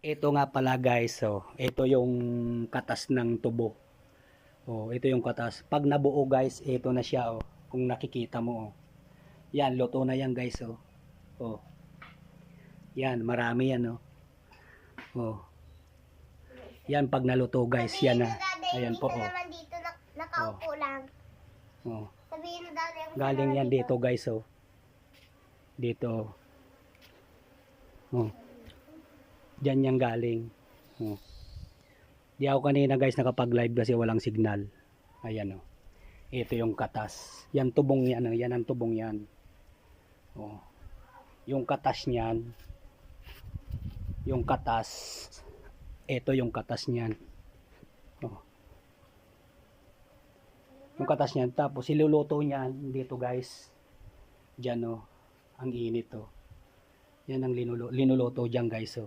Ito nga pala guys, ito yung katas ng tubo. Ito yung katas. Pag nabuo guys, ito na siya kung nakikita mo Yan, luto na yan guys Yan, marami yan Yan pag naluto guys, yan na. Ayan po naman dito nakaupo lang. Sabihin mo daw Galing yan dito guys Dito. Diyan yan galing. Di ako kanina guys nakapag-live kasi walang signal. Ayan Ito yung katas. Yan tubong yan. Yan ang tubong yan. Yung katas niyan. Yung katas. Ito yung katas niyan. Yung katas niyan. Tapos iluluto niyan dito guys. Diyan ang init Yan ang linuluto diyan guys